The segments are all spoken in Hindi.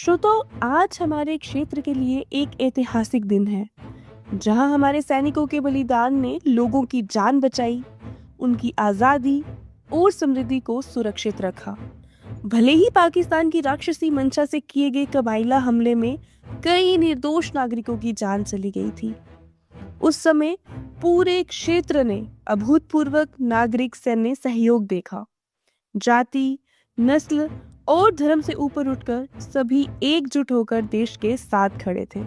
श्रोताओ, आज हमारे क्षेत्र के लिए एक ऐतिहासिक दिन है जहां हमारे सैनिकों के बलिदान ने लोगों की जान बचाई, उनकी आजादी और समृद्धि को सुरक्षित रखा। भले ही पाकिस्तान की राक्षसी मंशा से किए गए कबाइला हमले में कई निर्दोष नागरिकों की जान चली गई थी, उस समय पूरे क्षेत्र ने अभूतपूर्व नागरिक सैन्य सहयोग देखा। जाति, नस्ल और धर्म से ऊपर उठकर सभी एकजुट होकर देश के साथ खड़े थे।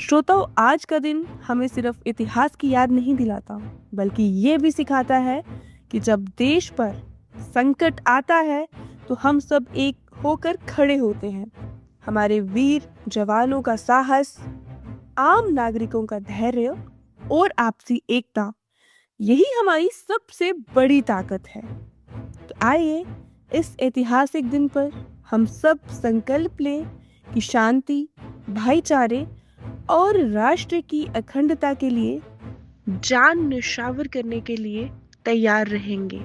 श्रोताओं, आज का दिन हमें सिर्फ इतिहास की याद नहीं दिलाता, बल्कि ये भी सिखाता है कि जब देश पर संकट आता है तो हम सब एक होकर खड़े होते हैं। हमारे वीर जवानों का साहस, आम नागरिकों का धैर्य और आपसी एकता, यही हमारी सबसे बड़ी ताकत है। तो आइए इस ऐतिहासिक दिन पर हम सब संकल्प लें कि शांति, भाईचारे और राष्ट्र की अखंडता के लिए जान न्यौछावर करने के लिए तैयार रहेंगे।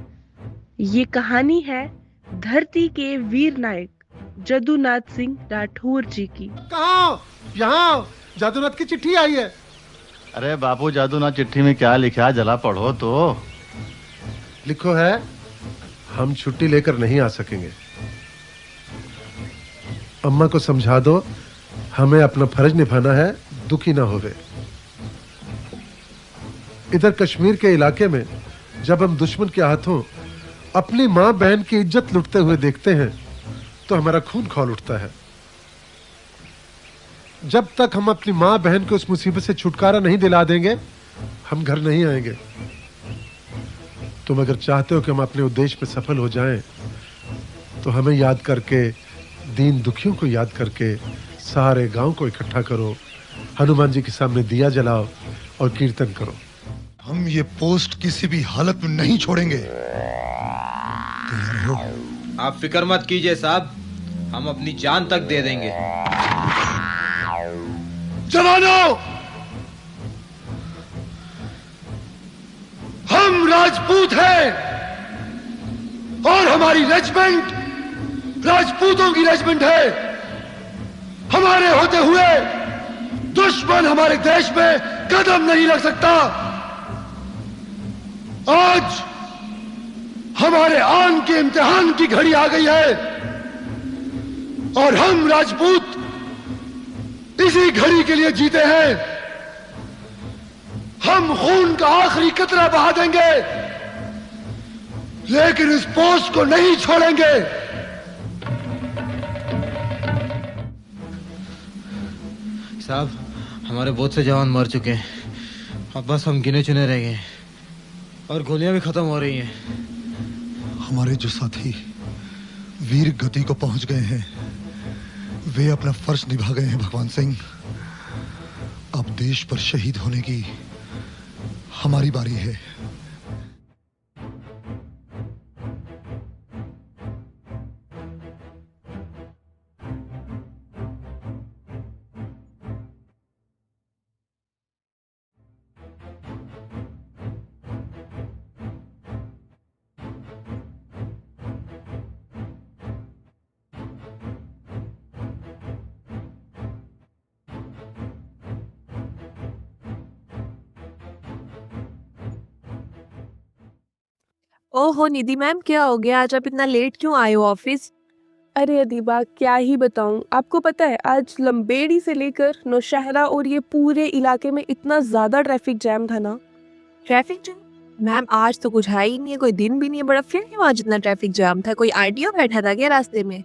ये कहानी है धरती के वीर नायक जदुनाथ सिंह राठौर जी की। कहाँ? यहाँ जादूनाथ की चिट्ठी आई है। अरे बापू, जादूनाथ चिट्ठी में क्या लिखा है, जरा पढ़ो तो। लिखो है, हम छुट्टी लेकर नहीं आ सकेंगे। अम्मा को समझा दो, हमें अपना फर्ज निभाना है, दुखी ना होवे। इधर कश्मीर के इलाके में जब हम दुश्मन के हाथों अपनी माँ बहन की इज्जत लुटते हुए देखते हैं तो हमारा खून खौल उठता है। जब तक हम अपनी माँ बहन को उस मुसीबत से छुटकारा नहीं दिला देंगे, हम घर नहीं आएंगे। तुम अगर चाहते हो कि हम अपने उद्देश्य में सफल हो जाएं, तो हमें याद करके, दीन दुखियों को याद करके सारे गांव को इकट्ठा करो, हनुमान जी के सामने दिया जलाओ और कीर्तन करो। हम ये पोस्ट किसी भी हालत में नहीं छोड़ेंगे। आप फिक्र मत कीजिए साहब, हम अपनी जान तक दे देंगे। जवानों, हम राजपूत हैं और हमारी रेजिमेंट राजपूतों की रेजिमेंट है। हमारे होते हुए दुश्मन हमारे देश में कदम नहीं रख सकता। आज हमारे आन के इम्तिहान की घड़ी आ गई है और हम राजपूत इसी घड़ी के लिए जीते हैं। हम खून का आखिरी कतरा बहा देंगे, लेकिन इस पोस्ट को नहीं छोड़ेंगे। साहब, हमारे बहुत से जवान मर चुके हैं, अब बस हम गिने चुने रह गए और गोलियां भी खत्म हो रही हैं। हमारे जो साथी वीर गति को पहुंच गए हैं, वे अपना फर्ज निभा गए हैं। भगवान सिंह, अब देश पर शहीद होने की हमारी बारी है। ओहो निधि मैम, क्या हो गया? आज आप इतना लेट क्यों आए हो ऑफिस? अरे अदीबा, क्या ही बताऊं। आपको पता है, आज लंबेड़ी से लेकर नौशहरा और ये पूरे इलाके में इतना ज्यादा ट्रैफिक जैम था ना। Traffic jam? मैम, आज तो कुछ है ही नहीं है, कोई दिन भी नहीं है, बड़ा फिर क्यों आज इतना ट्रैफिक जाम था? कोई आरटीओ बैठा था क्या रास्ते में?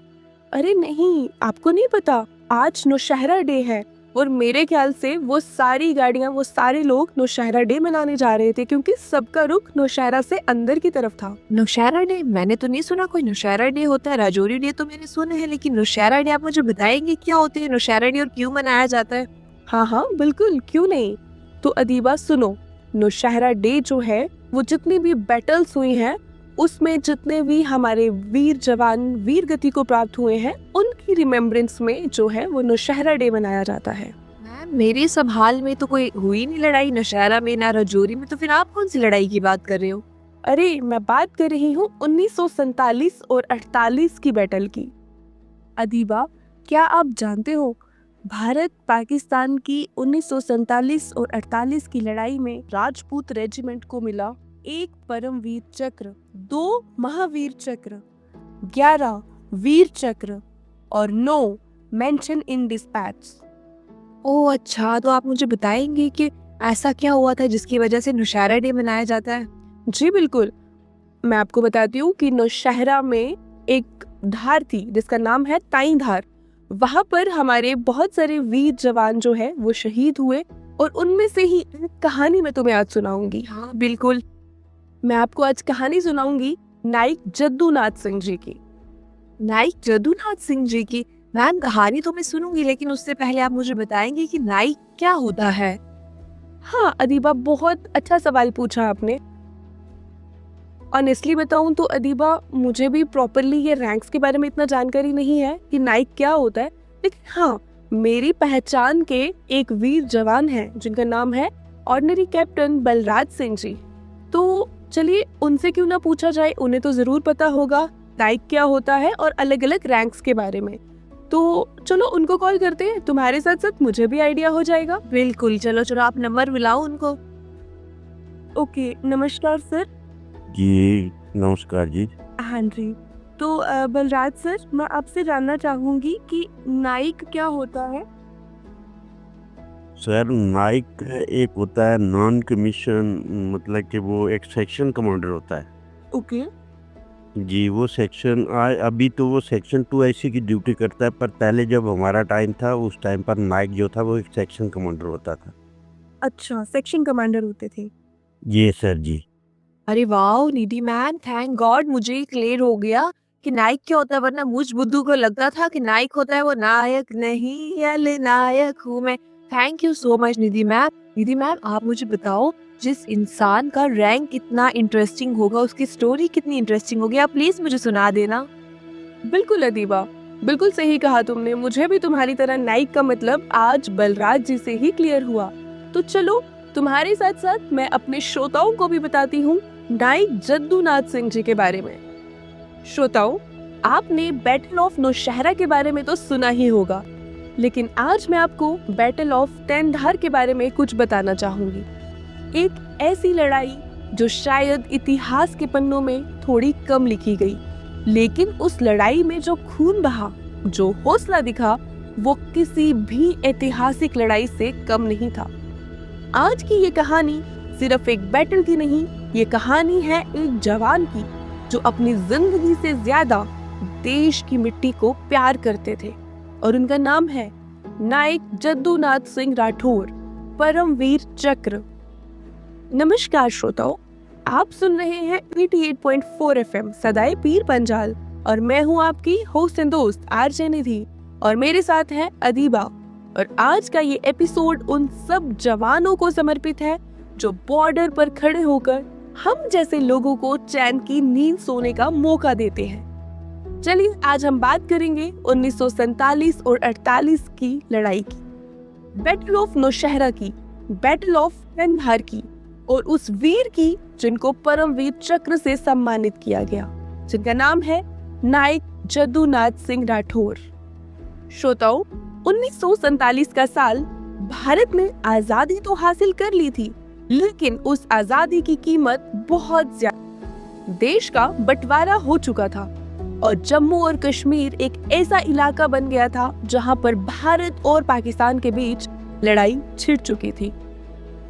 अरे नहीं, आपको नहीं पता, आज नौशहरा डे है और मेरे ख्याल से वो सारी गाड़ियां, वो सारे लोग नौशहरा डे मनाने जा रहे थे, क्योंकि सबका रुख नौशहरा से अंदर की तरफ था। नौशहरा डे? मैंने तो नहीं सुना कोई नौशहरा डे होता है। राजौरी डे तो मैंने सुना है, लेकिन नौशहरा डे आप मुझे बताएंगे क्या होते हैं नौशहरा डे और क्यों मनाया जाता है? हाँ हाँ बिल्कुल, क्यों नहीं। तो अदीबा सुनो, नौशहरा डे जो है वो जितनी भी बैटल्स हुई हैं, उसमें जितने भी हमारे वीर जवान वीर गति को प्राप्त हुए हैं, उनकी रिमेम्बरेंस में जो है वो नौशहरा डे मनाया जाता है। मैम, मेरे सब हाल में तो कोई हुई नहीं लड़ाई, नौशहरा में ना राजौरी में, तो फिर आप कौन सी लड़ाई की बात कर रहे हो? अरे मैं बात कर रही हूँ 1947 और 48 की बैटल की। अदीबा, क्या आप जानते हो भारत पाकिस्तान की 1947 और 48 की लड़ाई में राजपूत रेजिमेंट को मिला 1 परमवीर चक्र, 2 महावीर चक्र, 11 वीर चक्र और 9 मेंशन इन डिस्पैच। ओह अच्छा, तो आप मुझे बताएंगे कि ऐसा क्या हुआ था जिसकी वजह से नौशहरा डे मनाया जाता है? जी बिल्कुल, मैं आपको बताती हूँ कि नौशहरा में एक धार थी जिसका नाम है ताई धार। वहां पर हमारे बहुत सारे वीर जवान जो है वो शहीद हुए और उनमें से ही एक कहानी मैं तुम्हें आज सुनाऊंगी। हाँ बिल्कुल। मैं आपको आज कहानी सुनाऊंगी नाइक जद्दूनाथ सिंह जी की। नाइक जद्दूनाथ सिंह जी की? मैम कहानी तो मैं सुनूंगी, लेकिन उससे पहले आप मुझे बताएंगे कि नाइक क्या होता है? हाँ अदीबा, बहुत अच्छा सवाल पूछा आपने। ऑनेस्टली बताऊं तो अदीबा, मुझे भी प्रॉपरली ये रैंक्स के बारे में इतना जानकारी नहीं है कि नाइक क्या होता है, लेकिन हाँ मेरी पहचान के एक वीर जवान हैं जिनका नाम है ऑर्डिनरी कैप्टन बलराज सिंह जी। तो चलिए उनसे क्यों ना पूछा जाए, उन्हें तो जरूर पता होगा नाइक क्या होता है और अलग अलग रैंक्स के बारे में। तो चलो उनको कॉल करते हैं, तुम्हारे साथ साथ मुझे भी आइडिया हो जाएगा। बिल्कुल, चलो चलो आप नंबर मिलाओ उनको। ओके, नमस्कार सर। जी नमस्कार जी। हाँ जी, तो बलराज सर, मैं आपसे जानना चाहूंगी कि नाइक क्या होता है? सर नाइक एक होता है नॉन कमीशन, मतलब कि वो एक सेक्शन कमांडर होता है। ओके। जी वो सेक्शन अभी तो वो सेक्शन 2 ऐसी की ड्यूटी करता है, पर पहले जब हमारा टाइम था उस टाइम पर नाइक जो था वो एक सेक्शन कमांडर होता था। अच्छा, सेक्शन कमांडर होते थे। ये सर जी। अरे वाह निधि मैम, थैंक गॉड मुझे क्लियर हो गया कि नायक क्या होता है, वरना मुझ बुद्धू को लगता था कि नायक होता है वो नायक नहीं, नायक हूँ मैं। Thank you so much Nidhi ma'am. Nidhi ma'am आप मुझे बताओ, जिस इंसान का रैंक इतना इंटरेस्टिंग होगा उसकी स्टोरी कितनी इंटरेस्टिंग होगी, आप प्लीज मुझे सुना देना। बिल्कुल अदीबा, बिल्कुल सही कहा तुमने। मुझे भी तुम्हारी तरह नाइक का मतलब आज बलराज जी से ही क्लियर हुआ। तो चलो तुम्हारे साथ साथ मैं अपने श्रोताओं को भी बताती हूँ नाइक जद्दूनाथ सिंह जी के बारे में। श्रोताओं, आपने बैटल ऑफ नौशहरा के बारे में तो सुना ही होगा, लेकिन आज मैं आपको बैटल ऑफ तेंधार के बारे में कुछ बताना चाहूंगी। एक ऐसी लड़ाई जो शायद इतिहास के पन्नों में थोड़ी कम लिखी गई, लेकिन उस लड़ाई में जो खून बहा, जो हौसला दिखा, वो किसी भी ऐतिहासिक लड़ाई से कम नहीं था। आज की ये कहानी सिर्फ एक बैटल की नहीं, ये कहानी है एक जवान की जो अपनी जिंदगी से ज्यादा देश की मिट्टी को प्यार करते थे, और उनका नाम है नाइक जद्दूनाथ सिंह राठौर, परमवीर चक्र। नमस्कार श्रोताओं, आप सुन रहे हैं 88.4 FM सदाई पीर पंजाल, और मैं हूं आपकी होस्ट एंड दोस्त आरजे निधि, और मेरे साथ है अदीबा। और आज का ये एपिसोड उन सब जवानों को समर्पित है जो बॉर्डर पर खड़े होकर हम जैसे लोगों को चैन की नींद सोने का मौका देते हैं। चलिए आज हम बात करेंगे 1947 और 48 की लड़ाई की, बैटल ऑफ नौशहरा की, बैटल ऑफ तेंधार की, और उस वीर की जिनको परमवीर चक्र से सम्मानित किया गया, जिनका नाम है नाइक जद्दूनाथ सिंह राठौर। श्रोताओं, 1947 का साल भारत ने आजादी तो हासिल कर ली थी, लेकिन उस आजादी की कीमत बहुत ज्यादा। देश का बंटवारा हो चुका था और जम्मू और कश्मीर एक ऐसा इलाका बन गया था जहां पर भारत और पाकिस्तान के बीच लड़ाई छिड़ चुकी थी।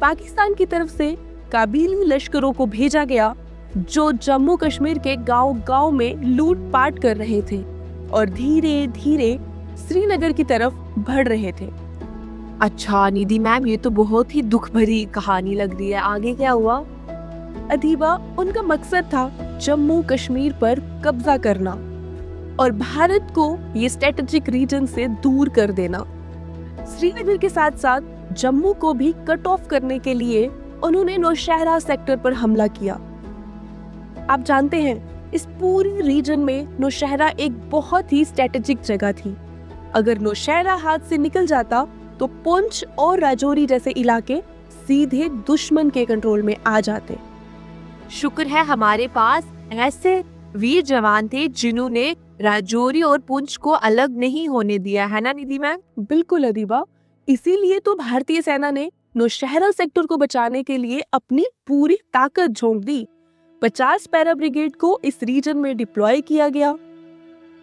पाकिस्तान की तरफ से काबिली लश्करों को भेजा गया जो जम्मू कश्मीर के गांव-गांव में लूटपाट कर रहे थे और धीरे धीरे श्रीनगर की तरफ बढ़ रहे थे। अच्छा निधि मैम, ये तो बहुत ही दुख भरी कहानी लग रही है, आगे क्या हुआ? अदीबा, उनका मकसद था जम्मू कश्मीर पर कब्जा करना और भारत को ये स्ट्रेटेजिक रीजन से दूर कर देना। श्रीनगर के साथ साथ जम्मू को भी कट ऑफ करने के लिए उन्होंने नौशहरा सेक्टर पर हमला किया। आप जानते हैं, इस पूरे रीजन में नौशहरा एक बहुत ही स्ट्रेटेजिक जगह थी। अगर नौशहरा हाथ से निकल जाता तो पुंछ और राजौरी जैसे इलाके सीधे दुश्मन के कंट्रोल में आ जाते। शुक्र है हमारे पास ऐसे वीर जवान थे जिन्होंने राजौरी और पुंछ को अलग नहीं होने दिया, है ना निधि मैम? बिल्कुल अदीबा, इसीलिए तो भारतीय सेना ने नौशहरा सेक्टर को बचाने के लिए अपनी पूरी ताकत झोंक दी। 50 पैरा ब्रिगेड को इस रीजन में डिप्लॉय किया गया।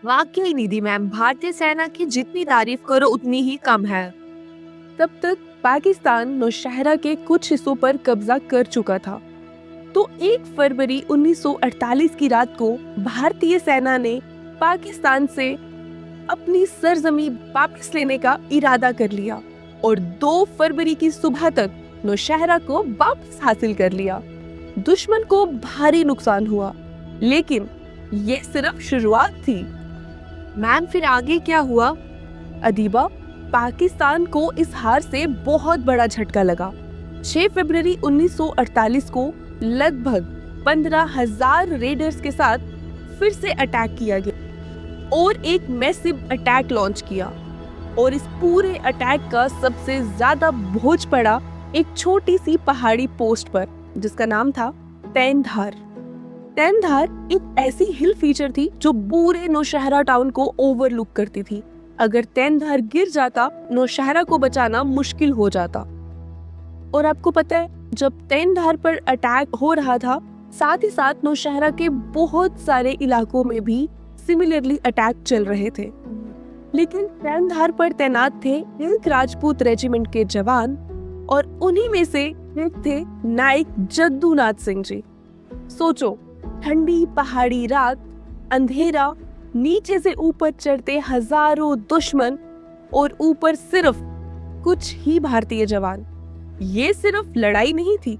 वाकई निधि मैम, भारतीय सेना की जितनी तारीफ करो उतनी ही कम है। तब तक पाकिस्तान नौशहरा के कुछ हिस्सों पर कब्जा कर चुका था। तो 1 फरवरी 1948 की रात को भारतीय सेना ने पाकिस्तान से अपनी सरजमी वापस लेने का इरादा कर लिया और 2 फरवरी की सुबह तक नौशहरा को वापस हासिल कर लिया। दुश्मन को भारी नुकसान हुआ, लेकिन ये सिर्फ शुरुआत थी। मैम फिर आगे क्या हुआ? अदीबा, पाकिस्तान को इस हार से बहुत बड़ा झटका लगा। 6 फरवरी 1948 को लगभग 15,000 रेडर्स के साथ फिर से अटैक किया गया और एक मैसिव अटैक लॉन्च किया। और इस पूरे अटैक का सबसे ज्यादा बोझ पड़ा एक छोटी सी पहाड़ी पोस्ट पर जिसका नाम था तैनधार। तैनधार एक ऐसी हिल फीचर थी जो पूरे नौशहरा टाउन को ओवरलुक करती थी। अगर तैनधार गिर जाता, नौशहरा को बचाना मुश्किल हो जाता। और आपको पता है, जब तैनधार पर अटैक हो रहा था, साथ ही साथ नौशहरा के बहुत सारे इलाकों में भी सिमिलरली अटैक चल रहे थे। लेकिन तैनधार पर तैनात थे एक राजपूत रेजिमेंट के जवान और उन्हीं में से एक थे नाइक जद्दूनाथ सिंह जी। सोचो, ठंडी पहाड़ी रात, अंधेरा, नीचे से ऊपर चढ़ते हजारों दुश्मन और ऊपर सिर्फ कुछ ही भारतीय जवान। ये सिर्फ लड़ाई नहीं थी,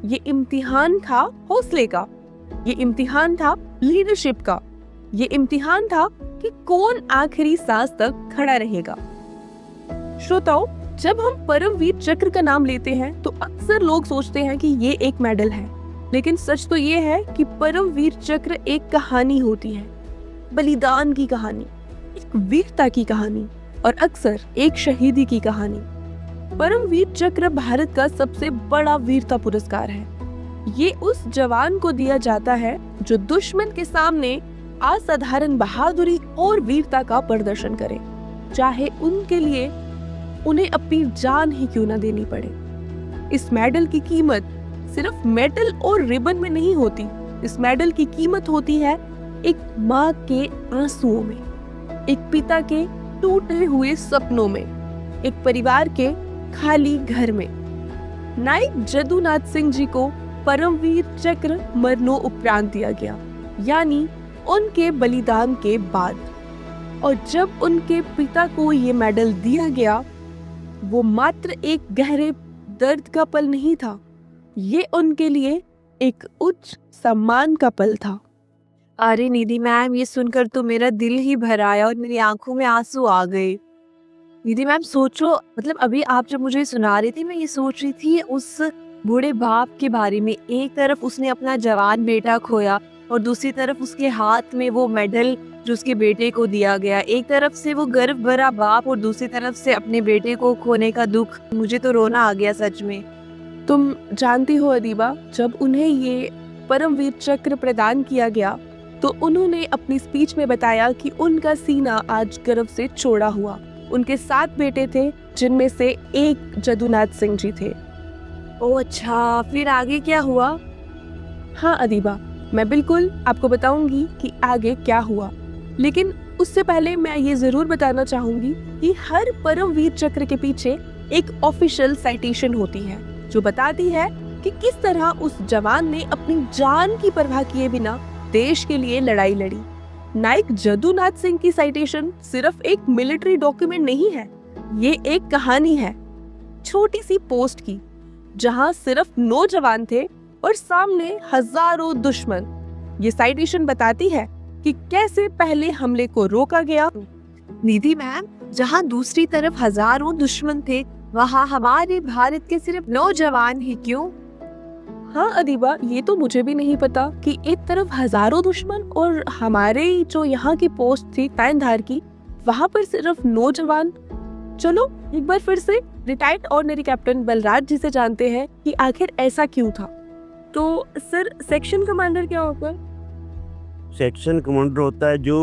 ये इम्तिहान था हौसले का, ये इम्तिहान था लीडरशिप का, ये इम्तिहान था कि कौन आखिरी सांस तक खड़ा रहेगा। श्रोताओ, जब हम परमवीर चक्र का नाम लेते हैं तो अक्सर लोग सोचते हैं कि ये एक मेडल है, लेकिन सच तो ये है कि परमवीर चक्र एक कहानी होती है, बलिदान की कहानी, एक वीरता की कहानी और अक्सर एक शहीदी की कहानी। परमवीर चक्र भारत का सबसे बड़ा वीरता पुरस्कार है। ये उस जवान को दिया जाता है जो दुश्मन के सामने असाधारण बहादुरी और वीरता का प्रदर्शन करे, चाहे उनके लिए उन्हें अपनी जान ही क्यों न देनी पड़े। इस मेडल की कीमत सिर्फ मेडल और रिबन में नहीं होती, इस मेडल की कीमत होती है एक माँ के आंसुओं में, एक पिता के टूटे हुए सपनों में, एक परिवार के खाली घर में। नाइक जद्दूनाथ सिंह जी को परमवीर चक्र मरणोपरांत दिया गया, यानी उनके बलिदान के बाद। और जब उनके पिता को ये मेडल दिया गया, वो मात्र एक गहरे दर्द का पल नहीं था, ये उनके लिए एक उच्च सम्मान का पल था। अरे निधि मैम, ये सुनकर तो मेरा दिल ही भर आया और मेरी आंखों में आंसू आ गए। निधि मैम सोचो, मतलब अभी आप जब मुझे सुना रही थी, मैं ये सोच रही थी उस बूढ़े बाप के बारे में। एक तरफ उसने अपना जवान बेटा खोया और दूसरी तरफ उसके हाथ में वो मेडल जो उसके बेटे को दिया गया। एक तरफ से वो गर्व भरा बाप और दूसरी तरफ से अपने बेटे को खोने का दुख। मुझे तो रोना आ गया सच में। तुम जानती हो अदीबा, जब उन्हें ये परमवीर चक्र प्रदान किया गया तो उन्होंने अपनी स्पीच में बताया कि उनका सीना आज गर्व से चौड़ा हुआ। उनके 7 बेटे थे, जिनमें से एक जद्दूनाथ सिंह जी थे। ओह अच्छा, फिर आगे क्या हुआ? हाँ अदीबा, मैं बिल्कुल आपको बताऊंगी कि आगे क्या हुआ, लेकिन उससे पहले मैं ये जरूर बताना चाहूंगी कि हर परमवीर चक्र के पीछे एक ऑफिशियल साइटेशन होती है जो बताती है कि किस तरह उस जवान ने अपनी जान की परवाह किए बिना देश के लिए लड़ाई लड़ी। नाइक जद्दूनाथ सिंह की साइटेशन सिर्फ एक मिलिट्री डॉक्यूमेंट नहीं है, ये एक कहानी है छोटी सी पोस्ट की, जहां सिर्फ 9 जवान थे और सामने हजारों दुश्मन। ये साइटेशन बताती है कि कैसे पहले हमले को रोका गया। निधि मैम, जहां दूसरी तरफ हजारों दुश्मन थे, वहां हमारे भारत के सिर्फ 9 जवान ही क्यों? हाँ अदीबा, ये तो मुझे भी नहीं पता कि एक तरफ हजारों दुश्मन और हमारे जो यहाँ की पोस्ट थी तैनधार की, वहाँ पर सिर्फ 9 जवान। चलो एक बार फिर से रिटायर्ड ऑर्डिनरी कैप्टन बलराज जी से जानते हैं कि आखिर ऐसा क्यों था। तो सर, सेक्शन कमांडर क्या होता है? सेक्शन कमांडर होता है जो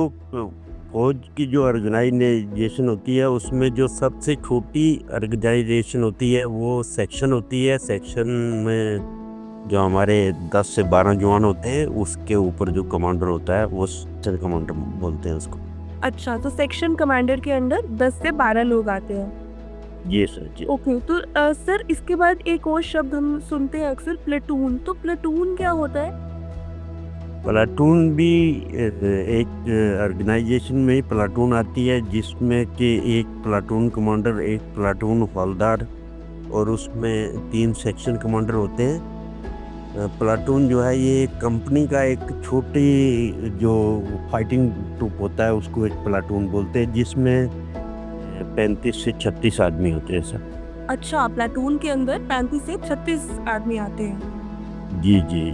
फौज की जो ऑर्गेनाइजेशन होती है उसमें जो सबसे छोटी ऑर्गेनाइजेशन होती है वो सेक्शन होती है। सेक्शन में जो हमारे 10 से 12 जवान होते हैं उसके ऊपर जो कमांडर होता है वो सेक्शन कमांडर बोलते हैं उसको। अच्छा, तो सेक्शन कमांडर के अंडर 10 से 12 लोग आते हैं। जी सर जी। ओके, तो सर इसके बाद एक और शब्द हम सुनते हैं अक्सर, प्लेटून। तो प्लेटून क्या होता है? प्लाटून भी एक ऑर्गेनाइजेशन में ही प्लाटून आती है जिसमें कि एक प्लाटून कमांडर, एक प्लाटून हवलदार और उसमें 3 सेक्शन कमांडर होते हैं। प्लाटून जो है ये कंपनी का एक छोटी जो फाइटिंग ग्रुप होता है उसको एक प्लाटून बोलते हैं जिसमें 35 से 36 आदमी होते हैं सर। अच्छा, प्लेटून के अंदर 35 से 36 आदमी आते हैं। जी जी।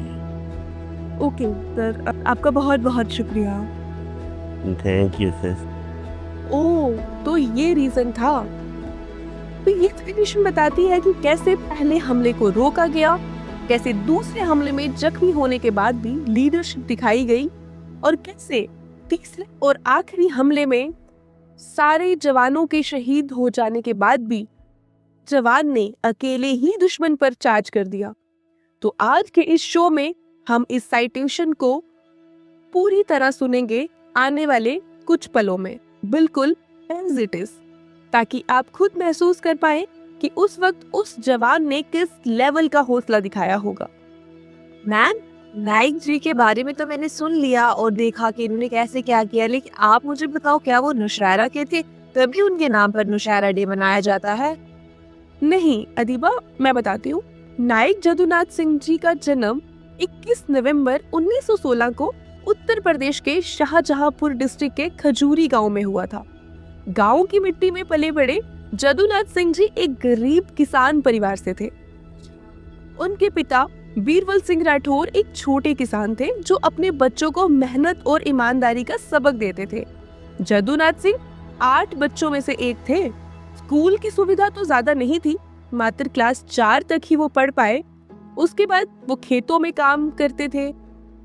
ओके सर, आपका बहुत बहुत शुक्रिया। Thank you sir. ओह, तो ये रीजन था। तो ये एक्सप्लेनेशन बताती है कि कैसे पहले हमले को रोका गया, कैसे दूसरे हमले में जख्मी होने के बाद भी लीडरशिप दिखाई गई, और कैसे तीसरे और आखिरी हमले में सारे जवानों के शहीद हो जाने के बाद भी जवान ने अकेले ही दुश्मन पर चार्ज कर दिया। तो आज के इस शो में हम इस साइटेशन को पूरी तरह सुनेंगे आने वाले कुछ पलों में, बिल्कुल एज इट इज, ताकि आप खुद महसूस कर पाए कि उस वक्त उस जवान ने किस लेवल का हौसला दिखाया होगा। मैम, नाइक जी के बारे में तो मैंने सुन लिया और देखा कि इन्होंने कैसे क्या किया, लेकिन आप मुझे बताओ, क्या वो नौशहरा के थे? तभी उनके नाम पर नौशहरा डे मनाया जाता है? नहीं अदीबा, मैं बताती हूँ। नाइक जदुनाथ सिंह जी का जन्म 21 नवंबर 1916 को उत्तर प्रदेश के शाहजहांपुर डिस्ट्रिक्ट के खजूरी गांव में हुआ था। गांव की मिट्टी में पले बड़े जदुनाथ सिंह जी एक गरीब किसान परिवार से थे। उनके पिता बीरबल सिंह राठौर एक छोटे किसान थे जो अपने बच्चों को मेहनत और ईमानदारी का सबक देते थे। जदुनाथ सिंह 8 बच्चों में से एक थे। स्कूल की सुविधा तो ज्यादा नहीं थी, मात्र क्लास 4 तक ही वो पढ़ पाए। उसके बाद वो खेतों में काम करते थे।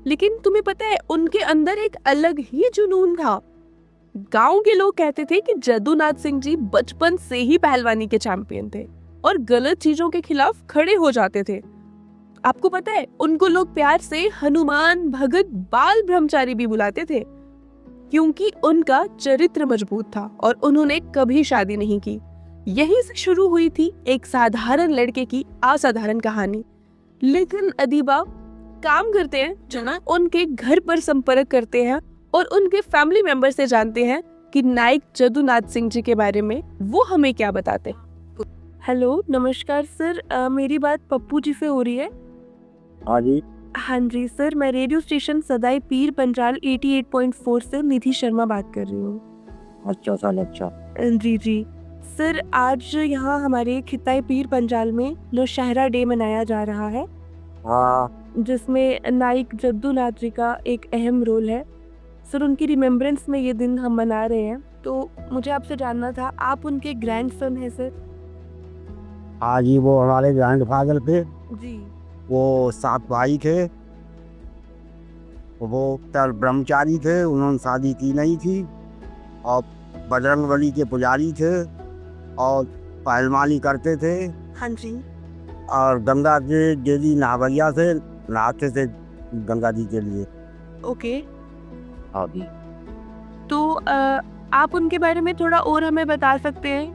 लेकिन तुम्हें पता है, उनके अंदर एक अलग ही जुनून था। गांव के लोग कहते थे कि जदुनाथ सिंह जी बचपन से ही पहलवानी के चैंपियन थे और गलत चीजों के खिलाफ खड़े हो जाते थे। आपको पता है, उनको लोग प्यार से हनुमान, भगत, बाल ब्रह्मचारी भी बुलाते थे, क्योंकि उनका चरित्र मजबूत था और उन्होंने कभी शादी नहीं की। यहीं से शुरू हुई थी एक साधारण लड़के की असाधारण कहानी। लेकिन अदीबा, काम करते हैं जना, उनके घर पर संपर्क करते हैं और उनके फैमिली मेंबर से जानते हैं कि नाइक जदुनाथ सिंह जी के बारे में वो हमें क्या बताते हैं। हेलो, नमस्कार सर, मेरी बात पप्पू जी से हो रही है? हाँ जी। हाँ जी सर, मैं रेडियो स्टेशन सदाई पीर पंजाल 88.4 से निधि शर्मा बात कर रही हूँ। अच्छा। जी जी सर, आज यहाँ हमारे खिताई पीर पंजाल में नौशहरा डे मनाया जा रहा है, हाँ। जिसमें नाइक जद्दूनाथ जी का एक अहम रोल है। सर, उनकी रिमेम्बरेंस में ये दिन हम मना रहे हैं, तो मुझे आपसे जानना था, आप उनके ग्रैंडसन हैं सर? हाँ जी, वो हमारे ग्रैंडफादर थे। जी। वो 7 भाई थे। वो तर ब्रह्मचारी थे, उन्होंने शादी की नहीं थी और बजरंगबली के पुजारी थे और पहलवानी करते थे। हाँ जी। और गंगा के डेली नहावरिया से नहाते थे गंगा जी के लिए। ओके, हाँ जी। तो आप उनके बारे में थोड़ा और हमें बता सकते हैं?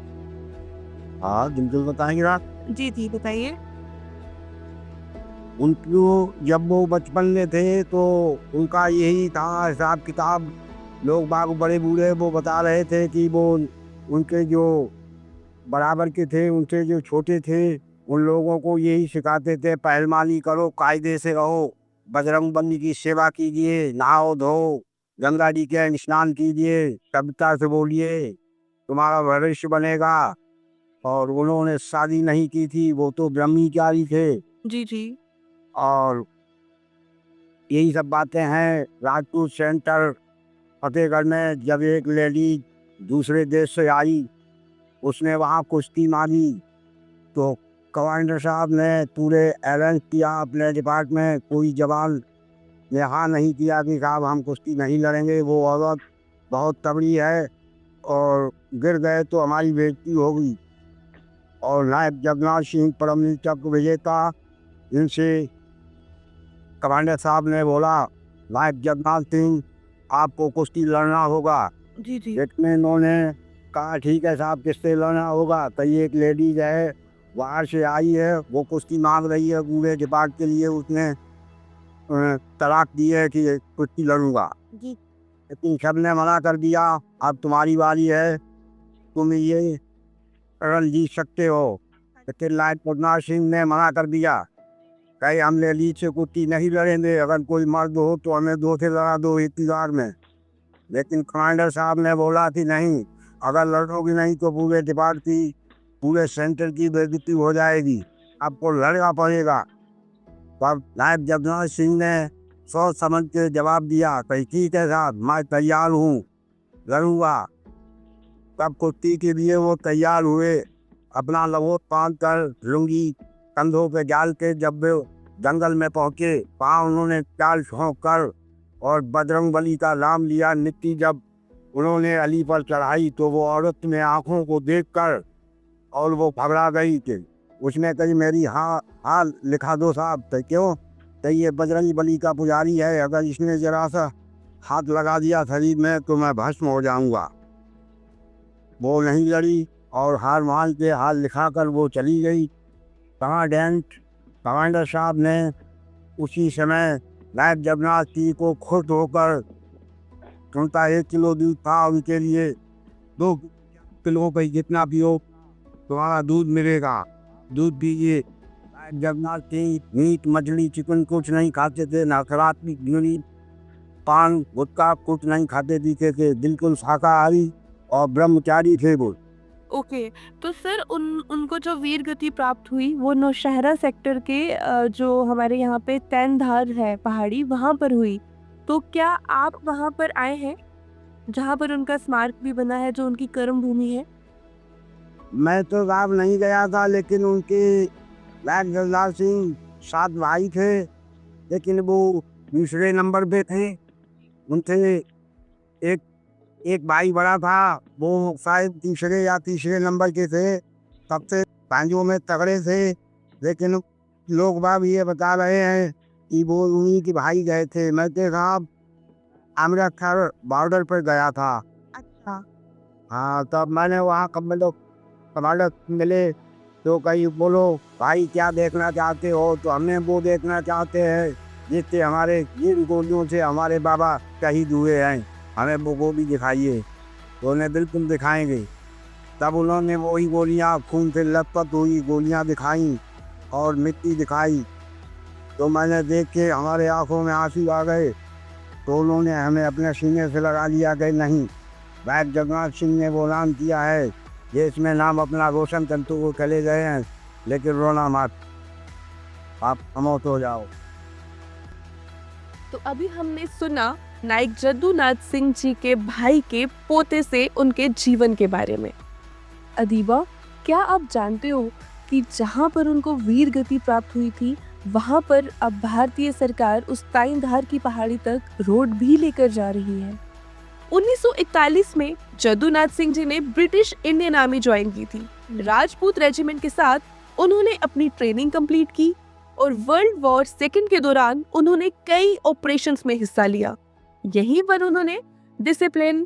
हाँ, बिल्कुल बताएंगे आप। जी जी, बताइए। उनको जब वो बचपन में थे तो उनका यही था हिसाब किताब। लोग बाग बड़े बूढ़े वो बता रहे थे कि वो उनके जो बराबर के थे, उनसे जो छोटे थे, उन लोगों को यही सिखाते थे, पहलवानी करो, कायदे से रहो, बजरंगबली की सेवा कीजिए, नहाओ धो, गंगा जी के स्नान कीजिए, सभ्यता से बोलिए, तुम्हारा भविष्य बनेगा। और उन्होंने शादी नहीं की थी, वो तो ब्रह्मचारी थे। जी जी। और यही सब बातें हैं। राजपूत सेंटर फतेहगढ़ में जब एक लेडी दूसरे देश से आई, उसने वहाँ कुश्ती मारी, तो कमांडर साहब ने पूरे अरेंज किया अपने डिपार्टमेंट, कोई जवान ने हाँ नहीं किया कि साहब हम कुश्ती नहीं लड़ेंगे, वो औरत बहुत तगड़ी है और गिर गए तो हमारी बेइज्जती होगी। और नायक जगन्नाथ सिंह परमवीर चक्र विजेता, इनसे कमांडर साहब ने बोला, नायक जगन्नाथ सिंह आपको कुश्ती लड़ना होगा। जी जी। लेकिन इन्होंने कहा ठीक है साहब, किससे लड़ना होगा? तो ये एक लेडीज है बाहर से आई है, वो कुश्ती मांग रही है कूड़े के पार्ट के लिए, उसने तलाक दी है कि कुश्ती लड़ूंगा। जी। लेकिन सब ने मना कर दिया, अब तुम्हारी बारी है, तुम ये रण जीत सकते हो। लेकिन नायक जगन्नाथ सिंह ने मना कर दिया, कहीं हम लेडीज से कुश्ती नहीं लड़ेंगे, अगर कोई मर्द हो तो हमें दो से लड़ा दो इंतजार में। लेकिन कमांडर साहब ने बोला कि नहीं, अगर लड़ोगी नहीं तो पूरे डिपार्ट की, पूरे सेंटर की बेइज्जती हो जाएगी, आपको लड़ना पड़ेगा। तब नायक जगन्नाथ सिंह ने सोच समझ के जवाब दिया, कहीं ठीक है साहब, मैं तैयार हूँ, लड़ूंगा। तब कुश्ती के लिए वो तैयार हुए, अपना लंगोट बांध कर, लुंगी कंधों पे डाल के जब वे जंगल में पहुंचे, वहाँ उन्होंने चाल छोंक कर और बजरंग बली का नाम लिया। नित्ती जब उन्होंने अली पर चढ़ाई तो वो औरत ने आंखों को देखकर और वो घबरा गई थी। उसने कही मेरी हाँ लिखा दो साहब। तो क्यों? तो ये बजरंग बली का पुजारी है, अगर इसने जरा सा हाथ लगा दिया शरीर में तो मैं भस्म हो जाऊंगा। वो नहीं लड़ी और हार मान के हाथ लिखाकर वो चली गई। कमांडर साहब ने उसी समय नायक जगन्नाथ सिंह को खुश होकर, उनका 1 किलो दूध था, उनके लिए 2 किलो का जितना पियो तुम्हारा दूध मिलेगा, दूध पीजिए। नायक जगन्नाथ सिंह मीट मछली चिकन कुछ नहीं खाते थे, नकारात्मक बीड़ी पान गुटखा कुछ नहीं खाते पीते थे, बिल्कुल शाकाहारी और ब्रह्मचारी थे वो। ओके, तो सर उनको जो वीर गति प्राप्त हुई वो नौशहरा सेक्टर के जो हमारे यहाँ पे तैनधार है पहाड़ी, वहाँ पर हुई। तो क्या आप वहाँ पर आए हैं जहाँ पर उनका स्मारक भी बना है, जो उनकी कर्म भूमि है? मैं तो साहब नहीं गया था, लेकिन उनके नायक जगन्नाथ सिंह 7 भाई थे, लेकिन वो दूसरे नंबर पे थे। उनसे एक भाई बड़ा था, वो शायद तीसरे या तीसरे नंबर के थे, सबसे भाइयों में तगड़े थे। लेकिन लोग बाग ये बता रहे हैं कि वो उन्हीं के भाई गए थे। मैं तो साहब अमृतसर बॉर्डर पर गया था। अच्छा। हाँ, तब मैंने वहाँ कमांडर मिले तो कहीं बोलो भाई क्या देखना चाहते हो? तो हमने वो देखना चाहते हैं जिससे हमारे जिन गोलियों से हमारे बाबा शहीद हुए हैं, हमें वो भी दिखाइए। तो उन्हें बिल्कुल दिखाएंगे। तब उन्होंने वही गोलियां, खून से लथपथ हुई गोलियां दिखाई और मिट्टी दिखाई। तो मैंने देख के हमारे आंखों में आंसू आ गए। तो उन्होंने हमें अपने सीने से लगा लिया कि नहीं, नायक जगन्नाथ सिंह ने वो नाम किया है, ये इसमें नाम अपना रोशन करते हुए चले गए हैं, लेकिन रोना मत, आप खामोश हो जाओ। तो अभी हमने सुना नायक जद्दूनाथ सिंह जी के भाई के पोते से उनके जीवन के बारे में। अदीबा, क्या आप जानते हो कि जहाँ पर उनको वीर गति प्राप्त हुई थी, वहाँ पर अब भारतीय सरकार उस ताइंधार की पहाड़ी तक रोड भी लेकर जा रही है। 1941 में जद्दूनाथ सिंह जी ने ब्रिटिश इंडियन आर्मी ज्वाइन की थी। राजपूत रेजिमेंट के साथ उन्होंने अपनी ट्रेनिंग कंप्लीट की और वर्ल्ड वॉर सेकंड के दौरान उन्होंने कई ऑपरेशंस में हिस्सा लिया। यहीं पर उन्होंने डिसिप्लिन,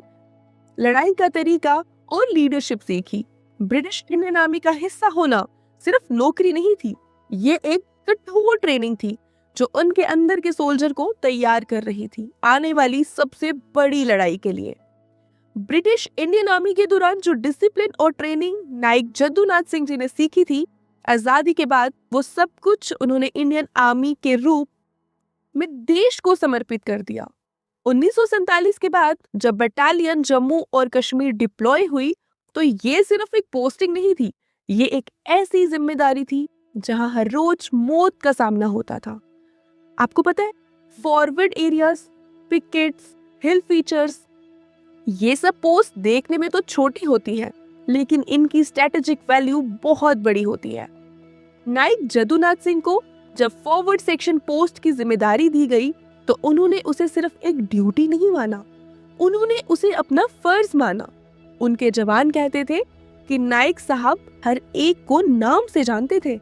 लड़ाई का तरीका और लीडरशिप सीखी। ब्रिटिश इंडियन आर्मी का हिस्सा होना सिर्फ नौकरी नहीं थी, ये एक कठोर ट्रेनिंग थी जो उनके अंदर के सोल्जर को तैयार कर रही थी आने वाली सबसे बड़ी लड़ाई के लिए। ब्रिटिश इंडियन आर्मी के दौरान जो डिसिप्लिन और ट्रेनिंग नायक जद्दूनाथ सिंह जी ने सीखी थी, आजादी के बाद वो सब कुछ उन्होंने इंडियन आर्मी के रूप में देश को समर्पित कर दिया। 1947 के बाद जब बटालियन जम्मू और कश्मीर डिप्लॉय हुई, तो ये सिर्फ एक पोस्टिंग नहीं थी, ये एक ऐसी जिम्मेदारी थी जहां हर रोज मौत का सामना होता था। आपको पता है, फॉरवर्ड एरियाज, पिकेट्स, हिल फीचर्स, ये सब पोस्ट देखने में तो छोटी होती है, लेकिन इनकी स्ट्रेटेजिक वैल्यू बहुत बड़ी होती है। नायक जद्दूनाथ सिंह को जब फॉरवर्ड सेक्शन पोस्ट की जिम्मेदारी दी गई, तो उन्होंने उसे सिर्फ एक ड्यूटी नहीं माना, उन्होंने उसे अपना फर्ज माना। उनके जवान कहते थे कि नाइक साहब हर एक को नाम से जानते थे,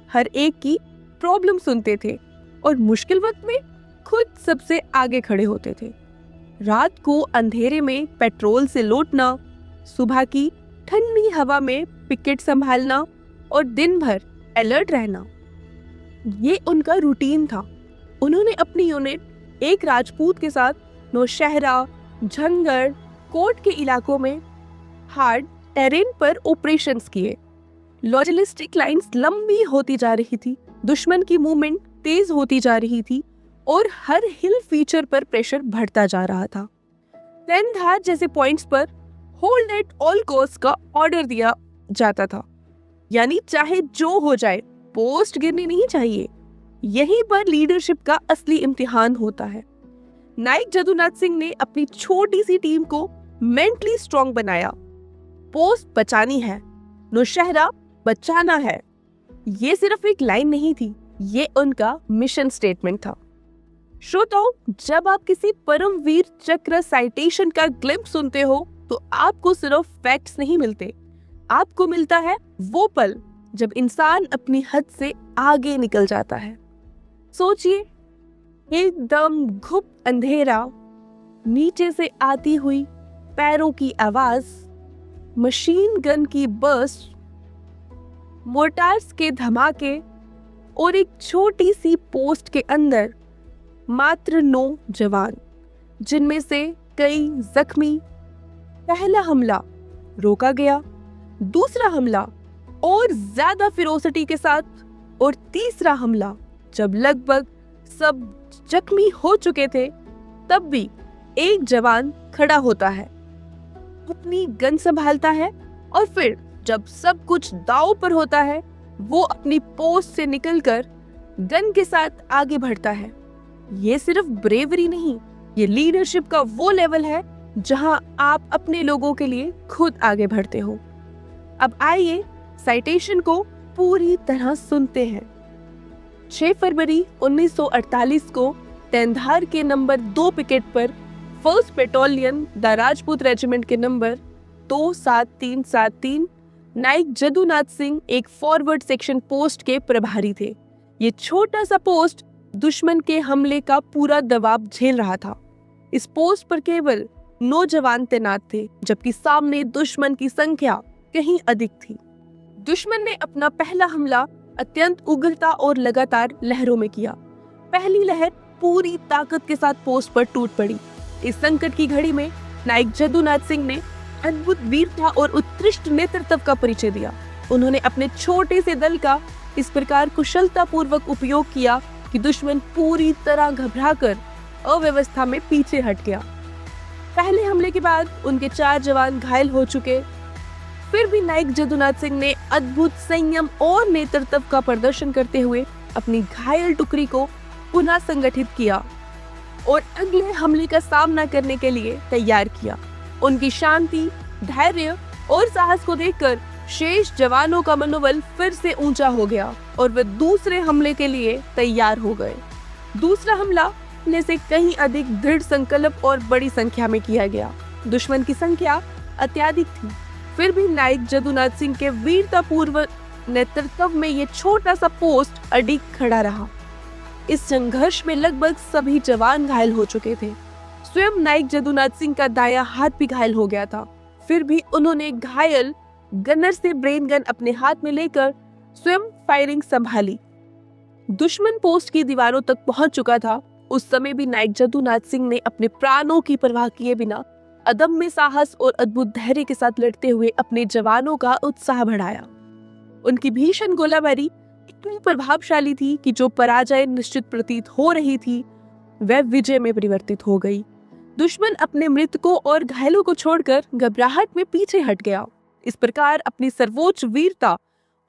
हर एक की प्रॉब्लम सुनते थे और मुश्किल वक्त में खुद सबसे आगे खड़े होते थे। रात को अंधेरे में पेट्रोल से लौटना, सुबह की ठंडी हवा में पिकेट संभालना और दिन भर अलर्ट रहना, ये उनका रूटीन था। उन्होंने अपनी यूनिट एक राजपूत के साथ नौशहरा, झंगड़, कोट के इलाकों में हार्ड टेरेन पर ऑपरेशंस किए। लॉजिस्टिक लाइंस लंबी होती जा रही थी, दुश्मन की मूवमेंट तेज होती जा रही थी और हर हिल फीचर पर प्रेशर बढ़ता जा रहा था। तेंधार जैसे पॉइंट्स पर होल्ड एट ऑल कॉस्ट का ऑर्डर दिया जाता था, यानी चाहे जो हो जाए पोस्ट गिरनी नहीं चाहिए। यहीं पर लीडरशिप का असली इम्तिहान होता है। नाइक जदुनाथ सिंह ने अपनी छोटी सी टीम को मेंटली स्ट्रांग बनाया। पोस्ट बचानी है, नौशहरा बचाना है, ये सिर्फ एक लाइन नहीं थी, ये उनका मिशन स्टेटमेंट था। श्रोताओ, जब आप किसी परमवीर चक्र साइटेशन का ग्लिम्प्स सुनते हो तो आपको सिर्फ फैक्ट्स नहीं मिलते, आपको मिलता है वो पल जब इंसान अपनी हद से आगे निकल जाता है। सोचिए, एकदम घुप अंधेरा, नीचे से आती हुई पैरों की आवाज, मशीन गन की बर्स्ट, मोर्टार्स के धमाके और एक छोटी सी पोस्ट के अंदर मात्र 9 जवान, जिनमें से कई जख्मी। पहला हमला रोका गया, दूसरा हमला और ज्यादा फिरोसिटी के साथ, और तीसरा हमला जब लगभग सब जख्मी हो चुके थे तब भी एक जवान खड़ा होता है, अपनी गन संभालता है और फिर जब सब कुछ दांव पर होता है वो अपनी पोस्ट से निकलकर गन के साथ आगे बढ़ता है। ये सिर्फ ब्रेवरी नहीं, ये लीडरशिप का वो लेवल है जहां आप अपने लोगों के लिए खुद आगे बढ़ते हो। अब आइए साइटेशन को पूरी तरह सुनते हैं। 6 फरवरी 1948 को तेंधार के नंबर 2 पिकेट पर first battalion the Rajput regiment के नंबर 27373 नाइक जदुनाथ सिंह एक फॉरवर्ड सेक्शन पोस्ट के प्रभारी थे। ये छोटा सा पोस्ट दुश्मन के हमले का पूरा दबाव झेल रहा था। इस पोस्ट पर केवल 9 जवान तैनात थे, जबकि सामने दुश्मन की संख्या कहीं अधिक थी। दुश्मन ने अपना पहला हमला अत्यंत उगलता और लगातार लहरों में किया। पहली लहर पूरी ताकत के साथ पोस्ट पर टूट पड़ी। इस संकट की घड़ी में नाइक जदुनाथ सिंह ने अद्भुत वीरता और उत्कृष्ट नेतृत्व का परिचय दिया। उन्होंने अपने छोटे से दल का इस प्रकार कुशलता पूर्वक उपयोग किया कि दुश्मन पूरी तरह घबराकर अव्यवस्था में पीछे हट गया। पहले हमले के बाद उनके 4 जवान घायल हो चुके, फिर भी नाइक जदुनाथ सिंह ने अद्भुत संयम और नेतृत्व का प्रदर्शन करते हुए अपनी घायल टुकड़ी को पुनः संगठित किया और अगले हमले का सामना करने के लिए तैयार किया। उनकी शांति, धैर्य और साहस को देखकर शेष जवानों का मनोबल फिर से ऊंचा हो गया और वे दूसरे हमले के लिए तैयार हो गए। दूसरा हमला पहले से कहीं अधिक दृढ़ संकल्प और बड़ी संख्या में किया गया। दुश्मन की संख्या अत्यधिक थी, फिर भी नाइक जदुनाथ सिंह के वीरतापूर्ण नेतृत्व में ये छोटा सा पोस्ट अडिग खड़ा रहा। इस संघर्ष में लगभग सभी जवान घायल हो चुके थे। स्वयं नाइक जदुनाथ सिंह का दायां हाथ भी घायल हो गया था, फिर भी उन्होंने घायल गनर से ब्रेन गन अपने हाथ में लेकर स्वयं फायरिंग संभाली। दुश्मन पोस्ट की दीवारों तक पहुंच चुका था। उस समय भी नाइक जदुनाथ सिंह ने अपने प्राणों की परवाह किए बिना अदम्य साहस और अद्भुत धैर्य के साथ लड़ते हुए अपने जवानों का उत्साह बढ़ाया। उनकी भीषण गोलाबारी इतनी प्रभावशाली थी कि जो पराजय निश्चित प्रतीत हो रही थी वह विजय में परिवर्तित हो गई। दुश्मन अपने मृतकों और घायलों को छोड़कर घबराहट में पीछे हट गया। इस प्रकार अपनी सर्वोच्च वीरता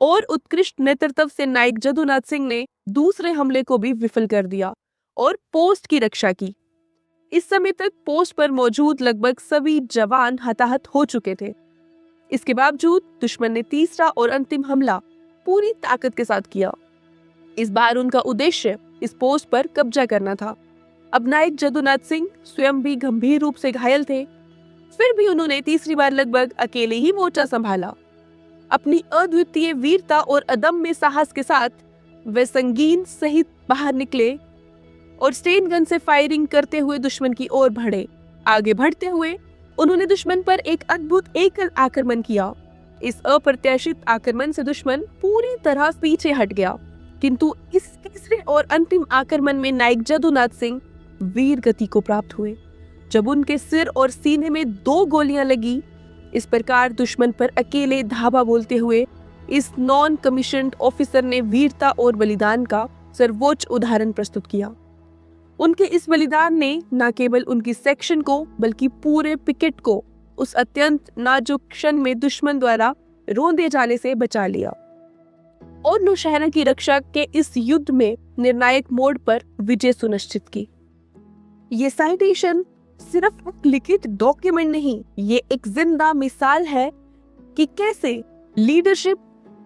और उत्कृष्ट नेतृत्व से नाइक जदुनाथ सिंह ने दूसरे हमले को भी विफल कर दिया और पोस्ट की रक्षा की। इस समय तक पोस्ट पर मौजूद लगभग सभी जवान हताहत हो चुके थे। इसके बावजूद दुश्मन ने तीसरा और अंतिम हमला पूरी ताकत के साथ किया। इस बार उनका उद्देश्य इस पोस्ट पर कब्जा करना था। अब नायक जदुनाथ सिंह स्वयं भी गंभीर रूप से घायल थे, फिर भी उन्होंने तीसरी बार लगभग अकेले ही मोर्चा संभाला। अपनी अद्वितीय वीरता और अदम्य साहस के साथ वे संगीन सहित बाहर निकले और स्टेन गन से फायरिंग करते हुए दुश्मन की ओर बढ़े। आगे बढ़ते हुए उन्होंने दुश्मन पर एक अद्भुत एकल आक्रमण किया। इस अप्रत्याशित आक्रमण से दुश्मन पूरी तरह पीछे हट गया, किंतु इस तीसरे और अंतिम आक्रमण में नायक जदुनाथ सिंह वीर गति को प्राप्त हुए, जब उनके सिर और सीने में 2 गोलियां लगी। इस प्रकार दुश्मन पर अकेले धावा बोलते हुए इस नॉन कमीशन्ड ऑफिसर ने वीरता और बलिदान का सर्वोच्च उदाहरण प्रस्तुत किया। उनके इस बलिदान ने न केवल उनकी सेक्शन को बल्कि पूरे पिकेट को उस अत्यंत नाजुक क्षण में दुश्मन द्वारा रौंदे जाने से बचा लिया और नौशहरा की रक्षा के इस युद्ध में निर्णायक मोड़ पर विजय सुनिश्चित की। ये साइटेशन सिर्फ एक लिखित डॉक्यूमेंट नहीं, ये एक जिंदा मिसाल है कि कैसे लीडरशिप,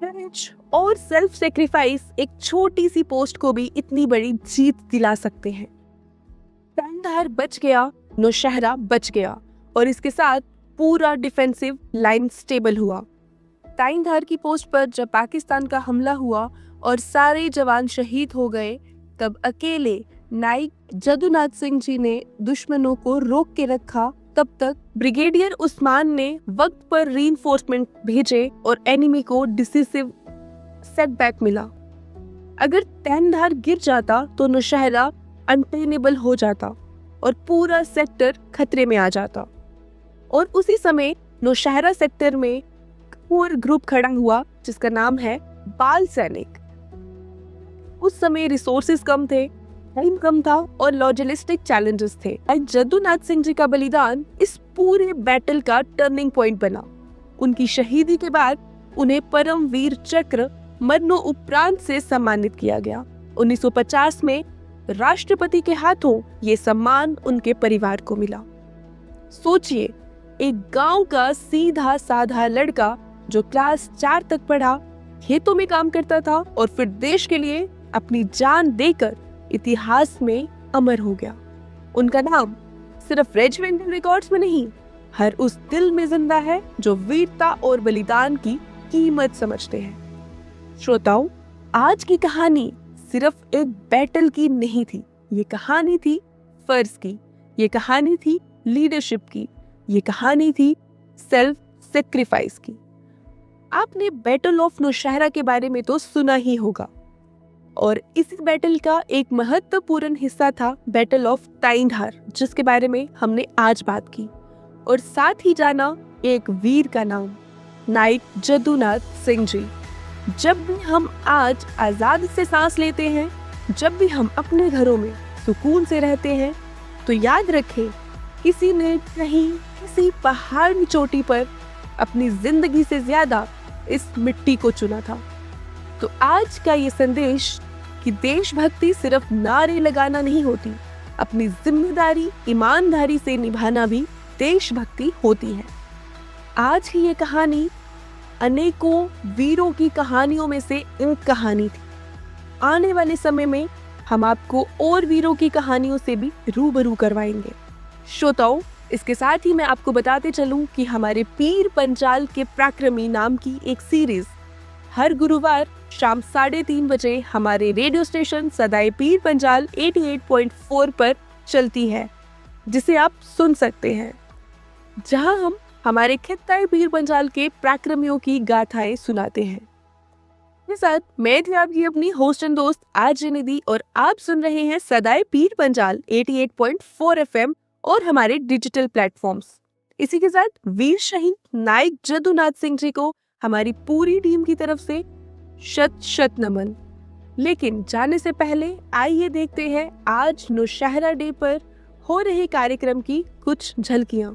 करेज और सेल्फ सेक्रीफाइस एक छोटी सी पोस्ट को भी इतनी बड़ी जीत दिला सकते हैं। कांधार बच गया, नौशहरा बच गया और इसके साथ पूरा डिफेंसिव लाइन स्टेबल हुआ। कांधार की पोस्ट पर जब पाकिस्तान का हमला हुआ और सारे जवान शहीद हो गए, तब अकेले नायक जदुनाथ सिंह जी ने दुश्मनों को रोक के रखा। तब तक ब्रिगेडियर उस्मान ने वक्त पर रीइंफोर्समेंट भेजे और एनिमी को डिसिसिव सेटबैक मिला। अगर कांधार गिर जाता तो नौशहरा अनटेनेबल हो जाता और पूरा सेक्टर खतरे में आ जाता। और उसी समय नौशहरा सेक्टर में और ग्रुप खड़ा हुआ जिसका नाम है बाल सैनिक। उस समय रिसोर्सेज कम थे, टाइम कम था और लॉजिस्टिक चैलेंजेस थे। जदुनाथ सिंह जी का बलिदान इस पूरे बैटल का टर्निंग पॉइंट बना। उनकी शहीदी के बाद उन्हें परम वीर चक्र मरणोपरांत से सम्मानित किया गया। 1950 में राष्ट्रपति के हाथों ये सम्मान उनके परिवार को मिला। सोचिए, एक गांव का सीधा साधा लड़का जो क्लास 4 तक पढ़ा, खेतों में काम करता था और फिर देश के लिए अपनी जान देकर इतिहास में अमर हो गया। उनका नाम सिर्फ रेजिमेंटल रिकॉर्ड्स में नहीं, हर उस दिल में जिंदा है जो वीरता और बलिदान की कीमत समझते हैं। श्रोताओं, आज की कहानी सिर्फ एक बैटल की नहीं थी, ये कहानी थी फर्ज की, ये कहानी थी लीडरशिप की, ये कहानी थी सेल्फ सेक्रीफाइस की। आपने बैटल ऑफ नौशहरा के बारे में तो सुना ही होगा और इसी बैटल का एक महत्वपूर्ण हिस्सा था बैटल ऑफ कांधार, जिसके बारे में हमने आज बात की और साथ ही जाना एक वीर का नाम, नायक जदुनाथ सिंह जी। जब भी हम आज आजादी से सांस लेते हैं, जब भी हम अपने घरों में सुकून से रहते हैं, तो याद रखें, किसी ने कहीं किसी पहाड़ की चोटी पर अपनी जिंदगी से ज्यादा इस मिट्टी को चुना था। तो आज का ये संदेश कि देशभक्ति सिर्फ नारे लगाना नहीं होती, अपनी जिम्मेदारी ईमानदारी से निभाना भी देशभक्ति होती है। आज की ये कहानी अनेकों वीरों की कहानियों में से एक कहानी थी। आने वाले समय में हम आपको और वीरों की कहानियों से भी रूबरू करवाएंगे। श्रोताओं, इसके साथ ही मैं आपको बताते चलूं कि हमारे पीर पंचाल के पराक्रमी नाम की एक सीरीज हर गुरुवार शाम 3:30 बजे हमारे रेडियो स्टेशन सदाए पीर पंचाल 88.4 पर चलती है, जिसे आप सुन सकते हैं, जहां हम हमारे खित्ताए पीर पंचाल के पराक्रमियों की गाथाएं सुनाते हैं। के साथ मैं थी आपकी अपनी होस्ट एंड दोस्त आरजे निधि और आप सुन रहे हैं सदाए पीर पंचाल 88.4 FM और हमारे डिजिटल प्लेटफॉर्म्स। इसी के साथ वीर शहीद नायक जदुनाथ सिंह जी को हमारी पूरी टीम की तरफ से शत शत नमन। लेकिन जाने से पहले आइए देखते हैं आज नौशहरा डे पर हो रहे कार्यक्रम की कुछ झलकियां।